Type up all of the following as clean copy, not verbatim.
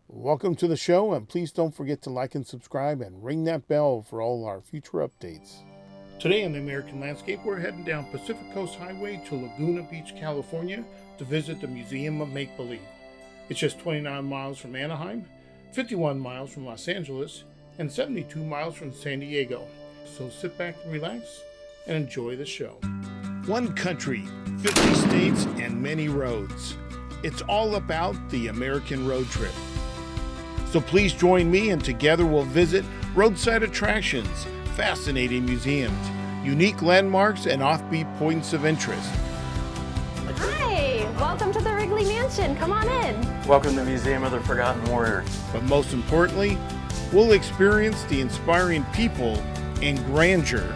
Welcome to the show, and please don't forget to like and subscribe and ring that bell for all our future updates. Today on the American Landscape, we're heading down Pacific Coast Highway to Laguna Beach, California to visit the Museum of Make-Believe. It's just 29 miles from Anaheim, 51 miles from Los Angeles, and 72 miles from San Diego. So sit back and relax and enjoy the show. One country, 50 states, and many roads. It's all about the American road trip. So please join me, and together we'll visit roadside attractions, fascinating museums, unique landmarks, and offbeat points of interest. Hi, welcome to the Wrigley Mansion. Come on in. Welcome to the Museum of the Forgotten Warrior. But most importantly, we'll experience the inspiring people and grandeur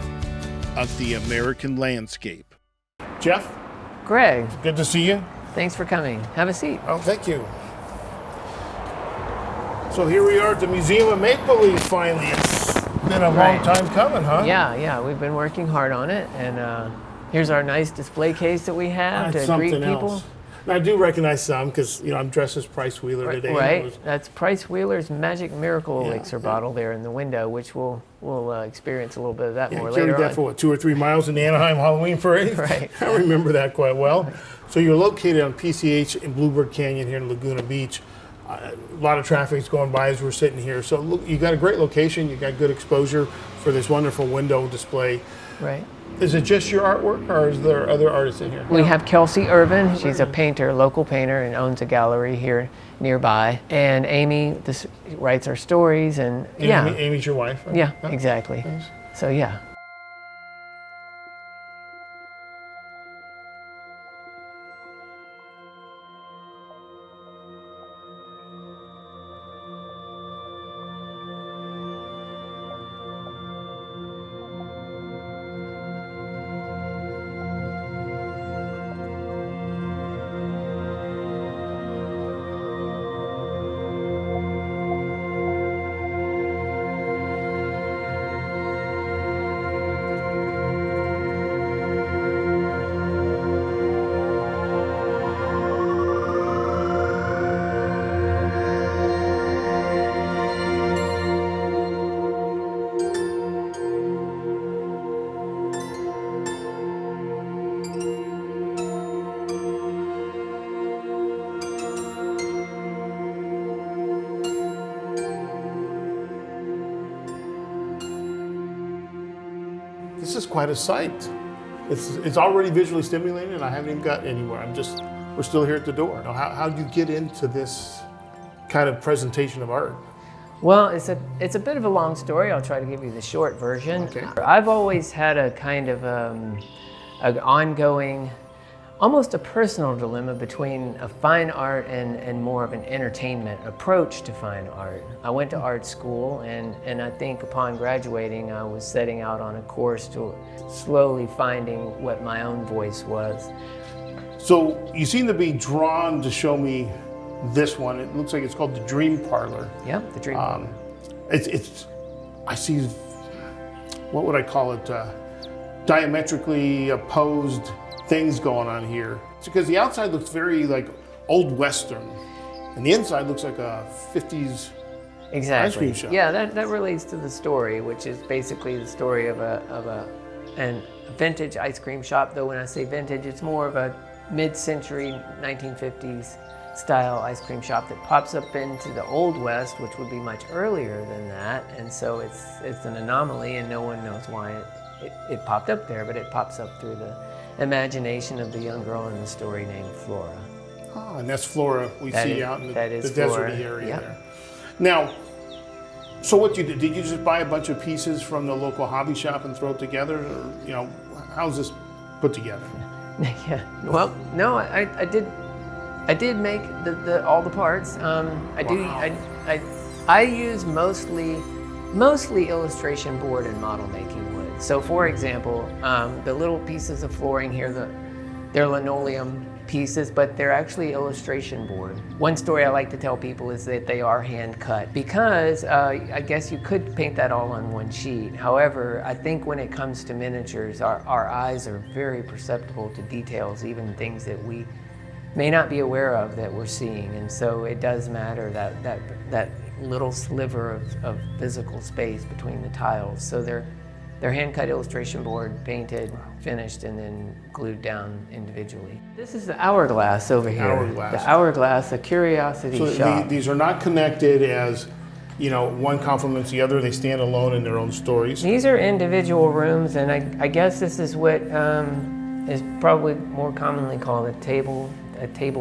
of the American landscape. Jeff, Greg, good to see you. thanks for coming. Have a seat. Oh, thank you. So here we are at the Museum of Make-Believe finally. It's been a long time coming, huh? Yeah, we've been working hard on it, and here's our nice display case that we have That's to greet something people. else. And I do recognize some because, I'm dressed as Price Wheeler today. Right, that's Price Wheeler's Magic Miracle Elixir bottle there in the window, which we'll experience a little bit of that more later Carried that on. for what, 2 or 3 miles in the Anaheim Halloween Parade? Right. I remember that quite well. Right. So you're located on PCH in Bluebird Canyon here in Laguna Beach. A lot of traffic's going by as we're sitting here. So look, you got a great location. You got good exposure for this wonderful window display. Right. Is it just your artwork, or is there other artists in here? We have Kelsey Irvin. She's a painter, local painter, and owns a gallery here nearby. And Amy writes our stories, and Amy's your wife, right? Yeah, exactly. Nice. So yeah. This is quite a sight. It's already visually stimulating, and I haven't even got anywhere. We're still here at the door. Now, how do you get into this kind of presentation of art? Well, it's a bit of a long story. I'll try to give you the short version. Okay. I've always had a kind of an ongoing, almost a personal dilemma between a fine art and more of an entertainment approach to fine art. I went to art school, and I think upon graduating, I was setting out on a course to slowly finding what my own voice was. So you seem to be drawn to show me this one. It looks like it's called the Dream Parlor. Yeah, the Dream Parlor. I see, what would I call it? Diametrically opposed things going on here. It's because the outside looks very like old Western, and the inside looks like a 50s ice cream shop. Yeah, that relates to the story, which is basically the story of a vintage ice cream shop. Though when I say vintage, it's more of a mid-century 1950s style ice cream shop that pops up into the Old West, which would be much earlier than that. And so it's an anomaly, and no one knows why it popped up there, but it pops up through the imagination of the young girl in the story named Flora. Oh, and that's Flora we see out in the deserty area there. Now, so what you did you just buy a bunch of pieces from the local hobby shop and throw it together? Or, how's this put together? Yeah. Well, no, I did make all the parts. I use mostly illustration board and model making wood. So for example, the little pieces of flooring here, they're linoleum pieces, but they're actually illustration board. One story I like to tell people is that they are hand cut because I guess you could paint that all on one sheet. However, I think when it comes to miniatures, our eyes are very perceptible to details, even things that we may not be aware of that we're seeing. And so it does matter that that little sliver of physical space between the tiles. So they're hand-cut illustration board, painted, finished, and then glued down individually. This is the Hourglass over here. Hourglass. The Hourglass, a curiosity So shop. these are not connected as, you know, one complements the other. They stand alone in their own stories. These are individual rooms, and I guess this is what is probably more commonly called a table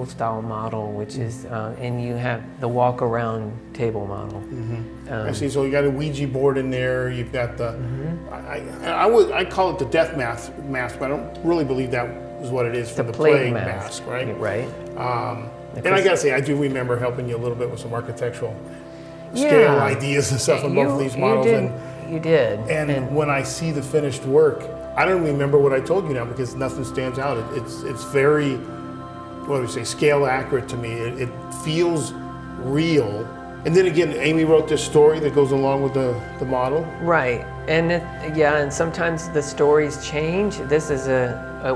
style model, which is, and you have the walk around table model. I see. So you got a Ouija board in there. You've got the, I call it the death mask, but I don't really believe that is what it is for the plague mask, right? Right. And I gotta say, I do remember helping you a little bit with some architectural scale ideas and stuff on both of these models. You did. And when I see the finished work, I don't remember what I told you now because nothing stands out. It's very, what do we say, scale accurate to me. It feels real. And then again, Amy wrote this story that goes along with the model. Right, and and sometimes the stories change. This is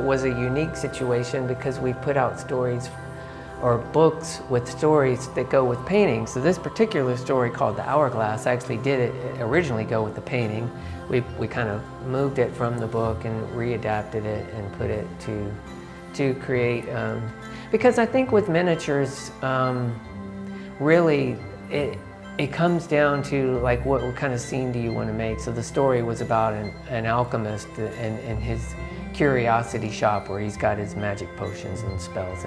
was a unique situation because we put out stories or books with stories that go with paintings. So this particular story called The Hourglass actually did originally go with the painting. We kind of moved it from the book and readapted it and put it to create, because I think with miniatures, really it comes down to like what kind of scene do you want to make. So the story was about an alchemist and his curiosity shop where he's got his magic potions and spells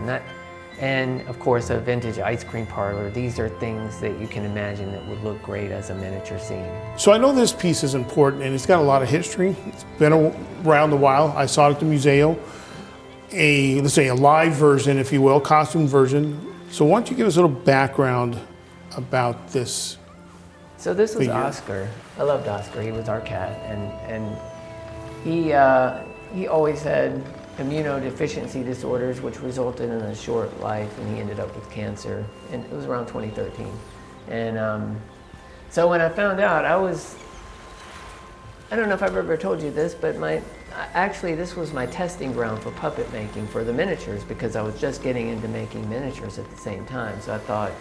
and of course a vintage ice cream parlor. These are things that you can imagine that would look great as a miniature scene. So I know this piece is important and it's got a lot of history. It's been around a while. I saw it at the museum. Let's say a live version, if you will, costume version. So why don't you give us a little background about this? So this was figure. Oscar. I loved Oscar. He was our cat, and he always had immunodeficiency disorders, which resulted in a short life, and he ended up with cancer. And it was around 2013. And so when I found out, I don't know if I've ever told you this, but actually this was my testing ground for puppet making for the miniatures, because I was just getting into making miniatures at the same time. So I thought,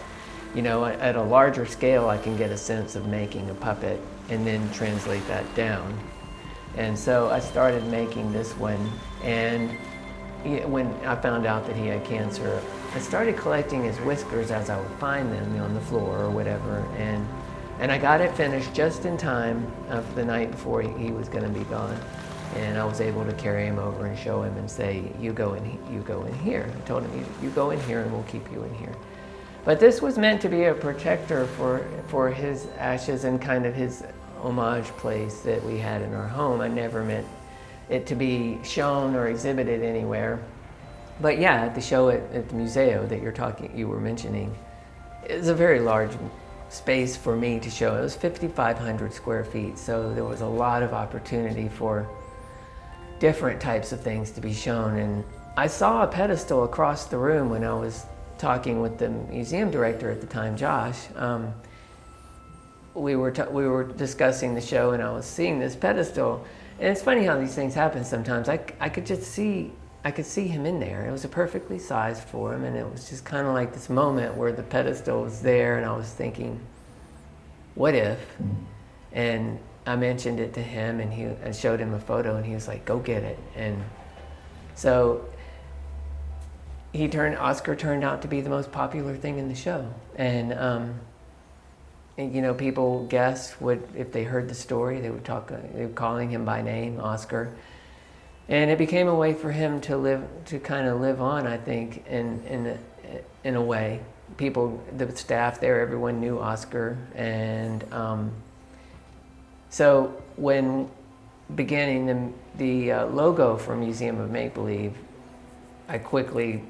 you know, at a larger scale, I can get a sense of making a puppet and then translate that down. And so I started making this one, and when I found out that he had cancer, I started collecting his whiskers as I would find them on the floor or whatever, and I got it finished just in time of the night before he was going to be gone. And I was able to carry him over and show him and say, you go in here. I told him, you go in here and we'll keep you in here. But this was meant to be a protector for his ashes and kind of his homage place that we had in our home. I never meant it to be shown or exhibited anywhere. But yeah, at the show at the museum that you were mentioning, it was a very large space for me to show. It was 5,500 square feet, so there was a lot of opportunity for different types of things to be shown. And I saw a pedestal across the room when I was talking with the museum director at the time, Josh. We were discussing the show, and I was seeing this pedestal. And it's funny how these things happen sometimes. I could see him in there. It was perfectly sized for him, and it was just kind of like this moment where the pedestal was there, and I was thinking, what if? And I mentioned it to him, and I showed him a photo, and he was like, go get it. And so Oscar turned out to be the most popular thing in the show. And you know, people guessed if they heard the story, they were calling him by name, Oscar. And it became a way for him to kind of live on, I think, in a way. People, the staff there, everyone knew Oscar. And so when beginning the logo for Museum of Make-Believe, I quickly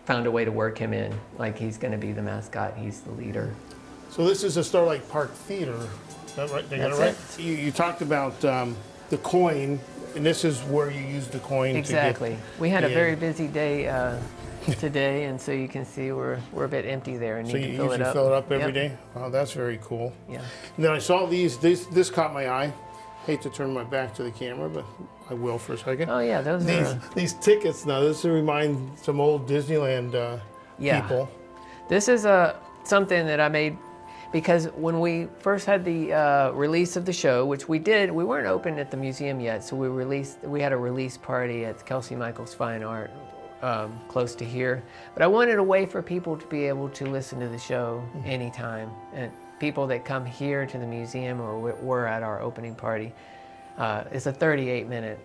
found a way to work him in. Like, he's going to be the mascot, he's the leader. So this is a Starlight Park Theater, is that right? They got it right? You talked about the coin, and this is where you use the coin. Exactly. We had a very busy day today, and so you can see we're a bit empty there and need to fill it up. So you fill it up every day? Oh, that's very cool. Yeah. And then I saw this caught my eye. Hate to turn my back to the camera, but I will for a second. Oh yeah, those are these tickets now. This remind some old Disneyland people. This is something that I made Because when we first had the release of the show, which we did, we weren't open at the museum yet, so we had a release party at Kelsey Michael's Fine Art close to here. But I wanted a way for people to be able to listen to the show anytime. And people that come here to the museum or were at our opening party, it's a 38-minute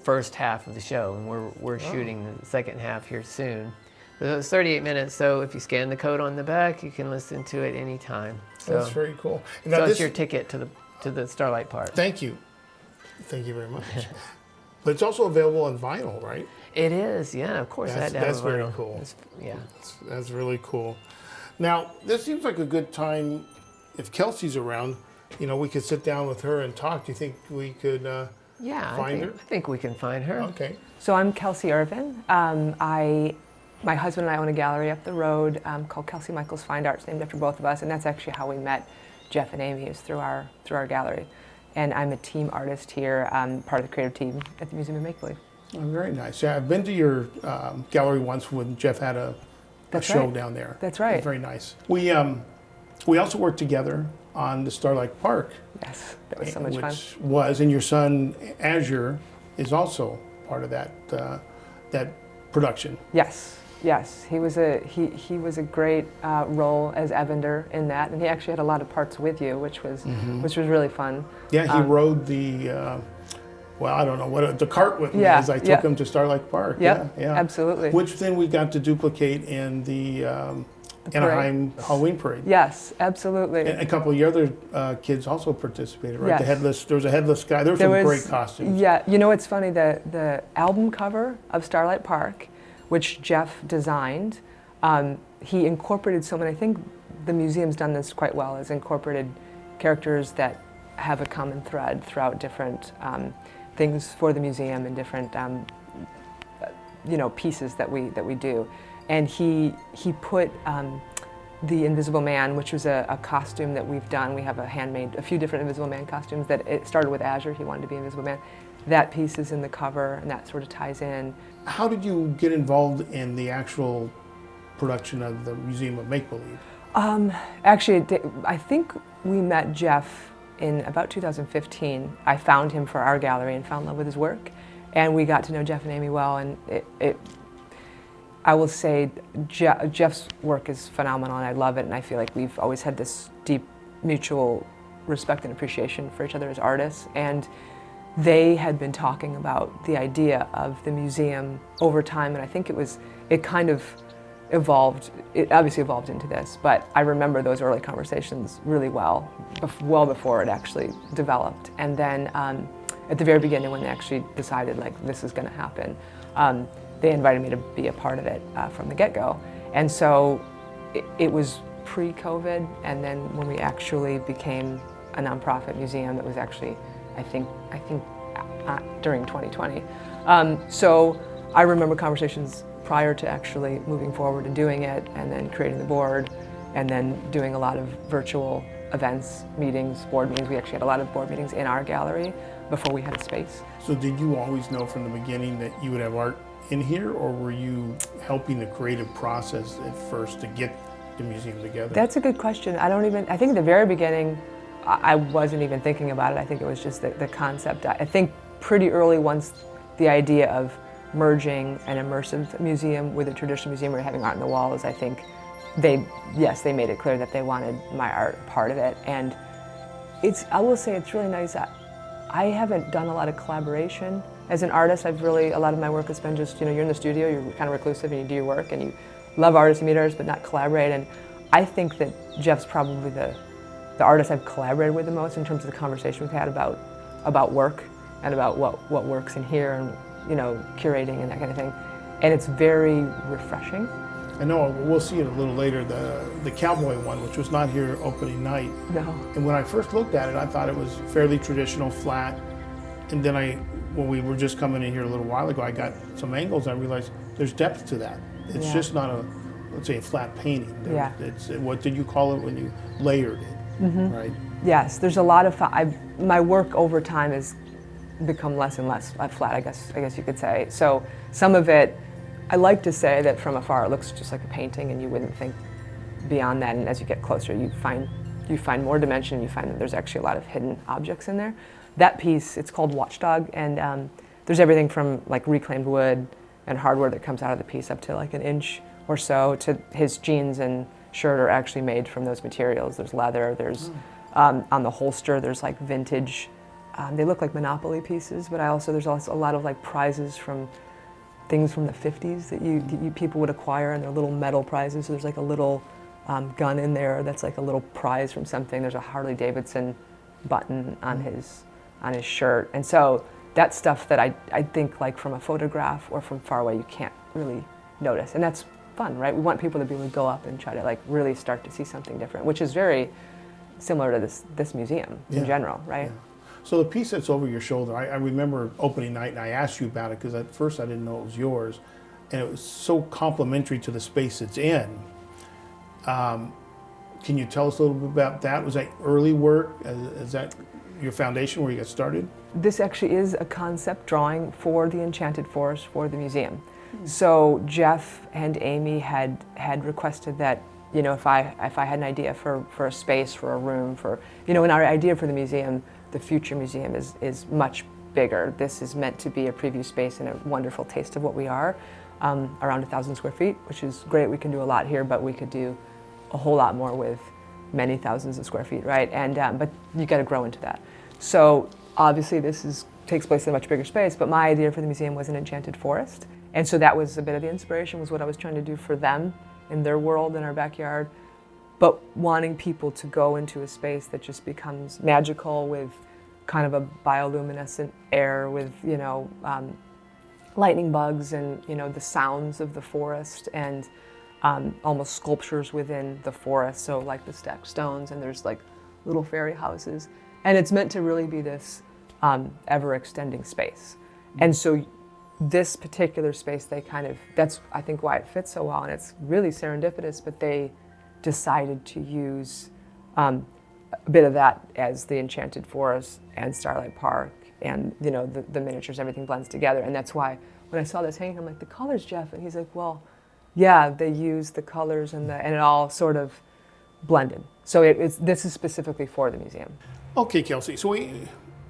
first half of the show, and we're shooting the second half here soon. But it's 38 minutes, so if you scan the code on the back, you can listen to it anytime. So That's very cool. And so now it's your ticket to the Starlight Park. Thank you. Thank you very much. But it's also available on vinyl, right? It is, yeah, of course. That's very cool. Yeah. That's really cool. Now, this seems like a good time, if Kelsey's around, we could sit down with her and talk. Do you think we could find her? I think we can find her. Okay. So I'm Kelsey Irvin. My husband and I own a gallery up the road called Kelsey Michael's Fine Arts, named after both of us, and that's actually how we met Jeff and Amy, is through our gallery. And I'm a team artist here, part of the creative team at the Museum of Make-Believe. Oh, very nice. Yeah, I've been to your gallery once when Jeff had a show down there. That's right. It was very nice. We also worked together on the Starlight Park. Yes, that was so much fun. Which was, and your son Azure is also part of that production. Yes, he was a great role as Evander in that, and he actually had a lot of parts with you, which was really fun. Yeah, he rode the I don't know what the cart with me as I took him to Starlight Park. Yeah, yeah, absolutely. Which then we got to duplicate in the Anaheim Halloween Parade. Yes, absolutely. And a couple of your other kids also participated, right? Yes. There was a headless guy. There were some great costumes. Yeah, it's funny, the album cover of Starlight Park, which Jeff designed, he incorporated so many, I think the museum's done this quite well, has incorporated characters that have a common thread throughout different things for the museum and different pieces that we do. And he put the Invisible Man, which was a costume that we've done. We have a few different Invisible Man costumes that it started with Azure. He wanted to be Invisible Man. That piece is in the cover, and that sort of ties in. How did you get involved in the actual production of the Museum of Make-Believe? Actually, I think we met Jeff in about 2015. I found him for our gallery and fell in love with his work, and we got to know Jeff and Amy well. And I will say, Jeff's work is phenomenal, and I love it. And I feel like we've always had this deep mutual respect and appreciation for each other as artists. And they had been talking about the idea of the museum over time, and I think it kind of evolved. It obviously evolved into this, but I remember those early conversations really well before it actually developed. And then at the very beginning, when they actually decided like this is going to happen, they invited me to be a part of it from the get-go. And so it was pre-COVID, and then when we actually became a nonprofit museum, it was actually, I think during 2020. So I remember conversations prior to actually moving forward and doing it, and then creating the board, and then doing a lot of virtual events, meetings, board meetings. We actually had a lot of board meetings in our gallery before we had a space. So did you always know from the beginning that you would have art in here, or were you helping the creative process at first to get the museum together? That's a good question. I think at the very beginning, I wasn't even thinking about it. I think it was just the concept. I think pretty early, once the idea of merging an immersive museum with a traditional museum where you're having art on the walls, I think they made it clear that they wanted my art part of it. And I will say it's really nice. I haven't done a lot of collaboration. As an artist, a lot of my work has been just, you're in the studio, you're kind of reclusive and you do your work and you love artists, you meet artists, but not collaborate. And I think that Jeff's probably the artist I've collaborated with the most in terms of the conversation we've had about work and about what works in here and, curating and that kind of thing. And it's very refreshing. I know we'll see it a little later, the cowboy one, which was not here opening night. No. And when I first looked at it, I thought it was fairly traditional, flat. And then when we were just coming in here a little while ago, I got some angles. I realized there's depth to that. It's just not let's say a flat painting. It's, what did you call it when you layered it, right? Yes, there's a lot of, my work over time has become less and less flat, I guess you could say. So some of it, I like to say that from afar it looks just like a painting and you wouldn't think beyond that, and as you get closer you find you find more dimension, you find that there's actually a lot of hidden objects in there. That piece, it's called Watchdog, and there's everything from like reclaimed wood and hardware that comes out of the piece up to like an inch or so, to his jeans and shirt are actually made from those materials. There's leather, there's on the holster, there's like vintage, they look like Monopoly pieces, but there's also a lot of like prizes from things from the 50s that you people would acquire, and they're little metal prizes. So there's like a little gun in there that's like a little prize from something. There's a Harley Davidson button on his shirt, and so that's stuff that I think like from a photograph or from far away you can't really notice, and that's fun, right? We want people to be able to go up and try to like really start to see something different, which is very similar to this museum in general, right? Yeah. So the piece that's over your shoulder, I remember opening night and I asked you about it because at first I didn't know it was yours, and it was so complementary to the space it's in. Can you tell us a little bit about that? Was that early work? Is that your foundation where you got started? This actually is a concept drawing for the Enchanted Forest for the museum. So Jeff and Amy had requested that, you know, if I had an idea for a space, for a room, for, you know, and our idea for the museum, the future museum is much bigger. This is meant to be a preview space and a wonderful taste of what we are, around 1,000 square feet, which is great. We can do a lot here, but we could do a whole lot more with many thousands of square feet, right? And but you got to grow into that. So obviously this takes place in a much bigger space, but my idea for the museum was an enchanted forest. And so that was a bit of the inspiration, was what I was trying to do for them in their world, in our backyard, but wanting people to go into a space that just becomes magical with kind of a bioluminescent air with, you know, lightning bugs and, you know, the sounds of the forest, and almost sculptures within the forest. So like the stacked stones, and there's like little fairy houses. And it's meant to really be this ever extending space. And so this particular space, that's I think why it fits so well, and it's really serendipitous, but they decided to use a bit of that as the Enchanted Forest and Starlight Park, and, you know, the miniatures, everything blends together. And that's why when I saw this hanging, I'm like, the colors, Jeff, and he's like, well, yeah, they used the colors and it all sort of blended. So this is specifically for the museum. Okay, Kelsey, so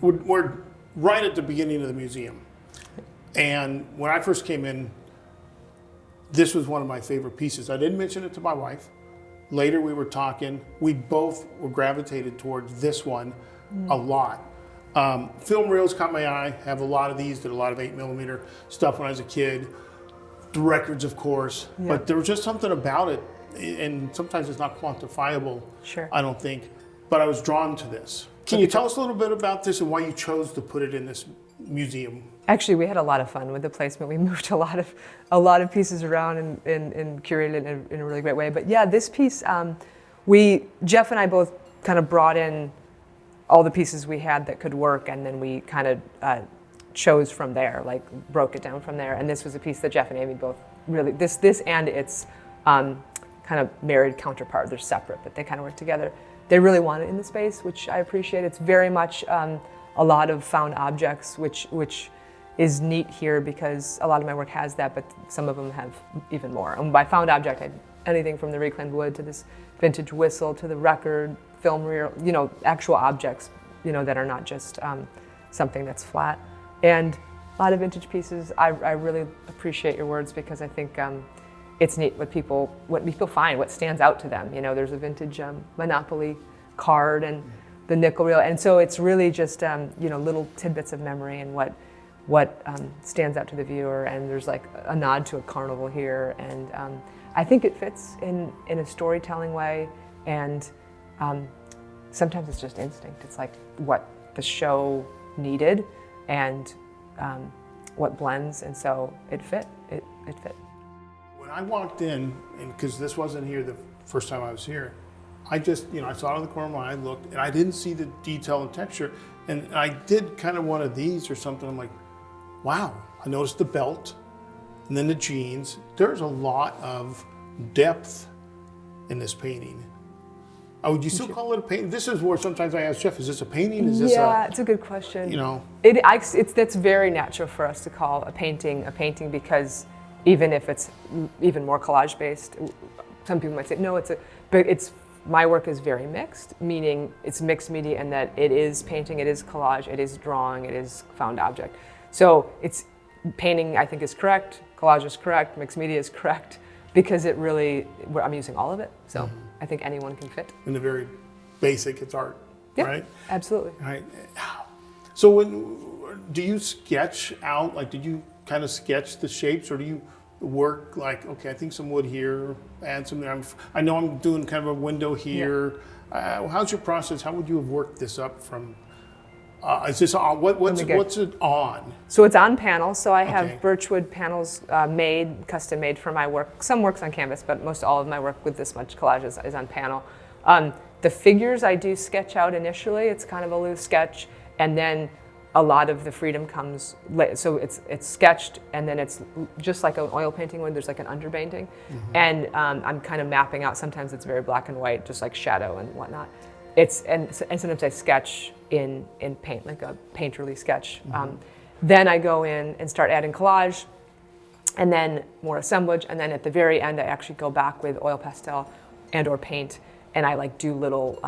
we're right at the beginning of the museum. And when I first came in, this was one of my favorite pieces. I didn't mention it to my wife. Later we were talking, we both were gravitated towards this one a lot. Film reels caught my eye, have a lot of these, did a lot of 8mm stuff when I was a kid. The records, of course, but there was just something about it, and sometimes it's not quantifiable, Sure. I don't think, but I was drawn to this. Can you tell us a little bit about this and why you chose to put it in this museum? Actually, we had a lot of fun with the placement. We moved a lot of pieces around and curated it in a really great way. But yeah, this piece, Jeff and I both kind of brought in all the pieces we had that could work, and then we kind of chose from there, like broke it down from there. And this was a piece that Jeff and Amy both really, this and its kind of married counterpart, they're separate, but they kind of work together. They really want it in the space, which I appreciate. It's very much a lot of found objects, which is neat here because a lot of my work has that, but some of them have even more. And by found object, I anything from the reclaimed wood to this vintage whistle to the record, film reel, you know, actual objects, you know, that are not just something that's flat. And a lot of vintage pieces. I really appreciate your words, because I think it's neat what people find, what stands out to them. You know, there's a vintage Monopoly card and the nickel reel, and so it's really just you know, little tidbits of memory and what stands out to the viewer. And there's like a nod to a carnival here, and I think it fits in a storytelling way. And sometimes it's just instinct. It's like what the show needed and what blends, and so it fit. It fit. When I walked in, and because this wasn't here the first time I was here, I just, you know, I saw it on the corner of my eye, looked, and I didn't see the detail and texture. And I did kind of one of these or something. I'm like, wow. I noticed the belt and then the jeans. There's a lot of depth in this painting. Oh, would you still call it a painting? This is where sometimes I ask Jeff, is this a painting? Is this it's a good question. You know, that's very natural for us to call a painting, because even if it's even more collage based, some people might say no, it's my work is very mixed, meaning it's mixed media in that it is painting, it is collage, it is drawing, it is found object. So it's painting, I think, is correct, collage is correct, mixed media is correct, because it really, I'm using all of it. So I think anyone can fit. In the very basic, it's art, Yeah, right? absolutely. Right. So do you sketch out, like, did you kind of sketch the shapes, or do you work like, okay, I think some wood here, add some there. I know I'm doing kind of a window here. How's your process? How would you have worked this up from, is this on, what's it on? So it's on panels. So I Okay. have birchwood panels custom made for my work. Some work's on canvas, but most all of my work with this much collage is on panel. The figures I do sketch out initially. It's kind of a loose sketch, and then a lot of the freedom comes so it's sketched, and then it's just like an oil painting when there's like an underpainting, and I'm kind of mapping out. Sometimes it's very black and white, just like shadow and whatnot. And sometimes I sketch in paint, like a painterly sketch. Then I go in and start adding collage, and then more assemblage, and then at the very end I actually go back with oil pastel and or paint, and I like do little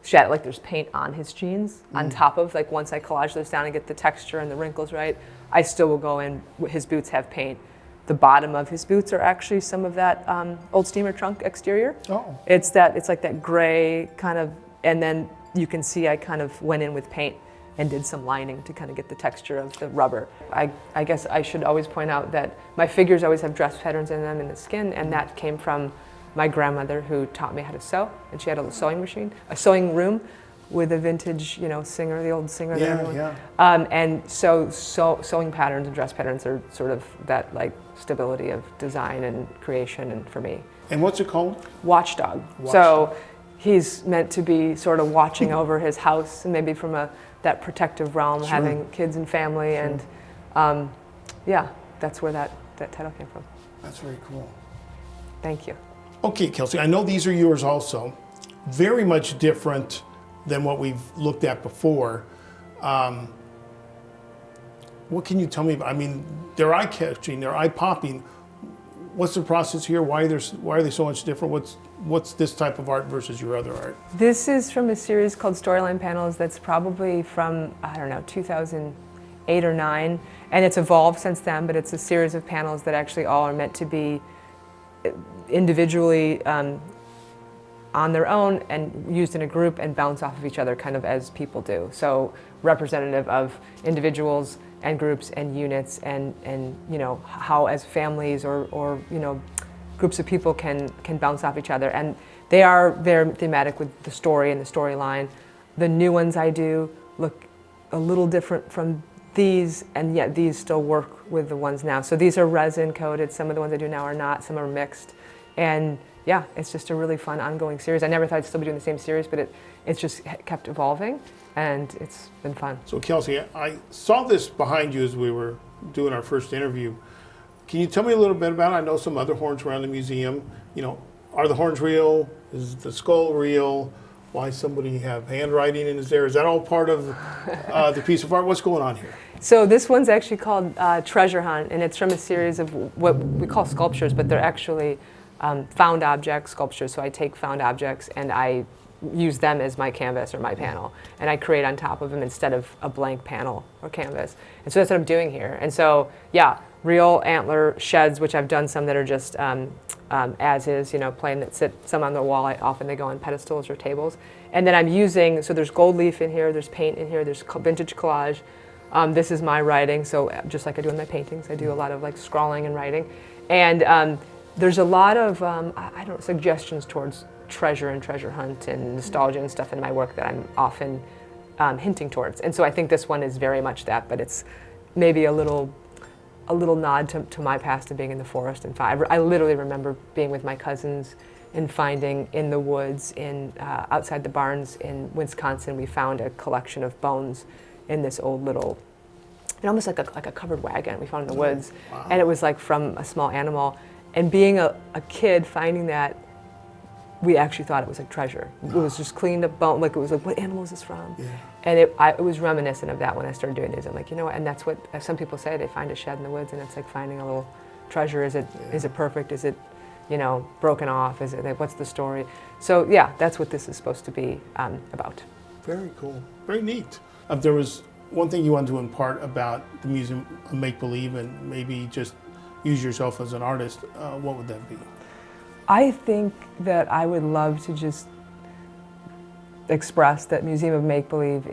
shadow, like there's paint on his jeans on top of, like once I collage those down and get the texture and the wrinkles right, I still will go in, his boots have paint. The bottom of his boots are actually some of that old steamer trunk exterior. Oh. It's like that gray kind of, and then you can see I kind of went in with paint and did some lining to kind of get the texture of the rubber. I guess I should always point out that my figures always have dress patterns in them in the skin, and that came from my grandmother, who taught me how to sew, and she had a sewing machine, a sewing room with a vintage, singer, the old singer. And so sewing patterns and dress patterns are sort of that like stability of design and creation, and for me. And what's it called? Watchdog. So he's meant to be sort of watching over his house, and maybe from that protective realm, having kids and family, and that's where that title came from. That's very cool. Thank you. Okay, Kelsey, I know these are yours also. Very much different than what we've looked at before. What can you tell me about? I mean, they're eye-catching, they're eye-popping. What's the process here? Why are they so much different? What's this type of art versus your other art? This is from a series called Storyline Panels that's probably from, 2008 or 9. And it's evolved since then, but it's a series of panels that actually all are meant to be individually on their own and used in a group and bounce off of each other, kind of as people do. So representative of individuals and groups and units, and how as families or groups of people can bounce off each other. And they are very thematic with the story and the storyline. The new ones I do look a little different from these, and yet these still work with the ones now. So these are resin coated. Some of the ones I do now are not. Some are mixed. And yeah, it's just a really fun ongoing series. I never thought I'd still be doing the same series, but it's just kept evolving, and it's been fun. So Kelsey, I saw this behind you as we were doing our first interview. Can you tell me a little bit about it? I know some other horns around the museum. Are the horns real? Is the skull real? Why somebody have handwriting in his there? Is that all part of the piece of art? What's going on here? So this one's actually called Treasure Hunt, and it's from a series of what we call sculptures, but they're actually found object sculptures. So I take found objects and I use them as my canvas or my panel, and I create on top of them instead of a blank panel or canvas. And so that's what I'm doing here. And so real antler sheds, which I've done some that are just as is, plain, that sit some on the wall. Often they go on pedestals or tables. And then I'm using, so there's gold leaf in here, there's paint in here, there's vintage collage. This is my writing, so just like I do in my paintings, I do a lot of like scrawling and writing. And there's a lot of, suggestions towards treasure and treasure hunt and nostalgia and stuff in my work that I'm often hinting towards. And so I think this one is very much that, but it's maybe a little nod to my past and being in the forest. And I literally remember being with my cousins and finding in the woods, outside the barns in Wisconsin, we found a collection of bones in this old little, almost like a covered wagon we found in the woods. Wow. And it was like from a small animal. And being a kid, finding that, we actually thought it was like treasure. It was just cleaned up bone, like it was like, what animal is this from? Yeah. And it was reminiscent of that when I started doing these. I'm like, and that's what some people say, they find a shed in the woods and it's like finding a little treasure. Is it perfect? Is it broken off? Is it like, what's the story? So yeah, that's what this is supposed to be about. Very cool. Very neat. There was one thing you wanted to impart about the Museum of Make-Believe, and maybe just use yourself as an artist. What would that be? I think that I would love to just express that Museum of Make-Believe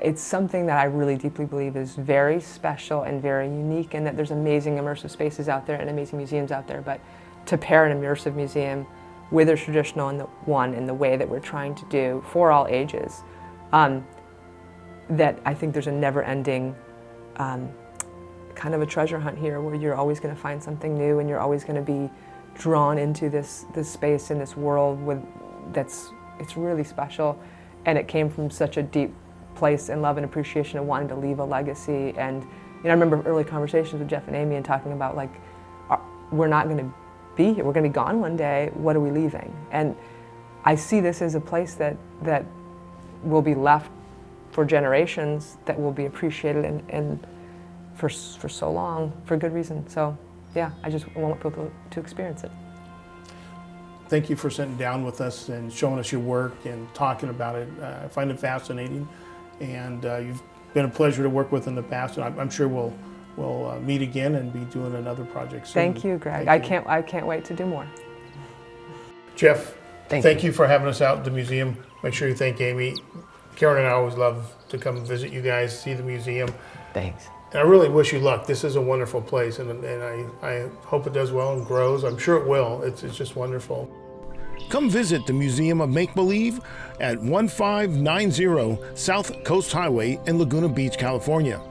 it's something that I really deeply believe is very special and very unique, and that there's amazing immersive spaces out there and amazing museums out there, but to pair an immersive museum with a traditional in the way that we're trying to do for all ages, that I think there's a never-ending kind of a treasure hunt here, where you're always going to find something new, and you're always going to be drawn into this space and this world it's really special, and it came from such a deep place and love and appreciation of wanting to leave a legacy. And I remember early conversations with Jeff and Amy and talking about, like, we're not going to be here, we're going to be gone one day, what are we leaving? And I see this as a place that will be left for generations, that will be appreciated and for so long, for good reason. So yeah, I just want people to experience it. Thank you for sitting down with us and showing us your work and talking about it. I find it fascinating, and you've been a pleasure to work with in the past, and I'm sure we'll meet again and be doing another project soon. Thank you, Greg. I can't wait to do more. Jeff, Thank you for having us out at the museum. Make sure you thank Amy. Karen and I always love to come visit you guys, see the museum. Thanks. And I really wish you luck. This is a wonderful place, and I hope it does well and grows. I'm sure it will. It's just wonderful. Come visit the Museum of Make-Believe at 1590 South Coast Highway in Laguna Beach, California.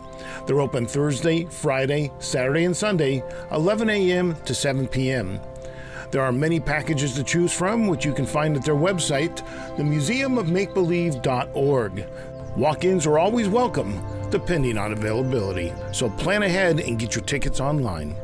They're open Thursday, Friday, Saturday, and Sunday, 11 a.m. to 7 p.m. There are many packages to choose from, which you can find at their website, themuseumofmakebelieve.org. Walk-ins are always welcome, depending on availability, so plan ahead and get your tickets online.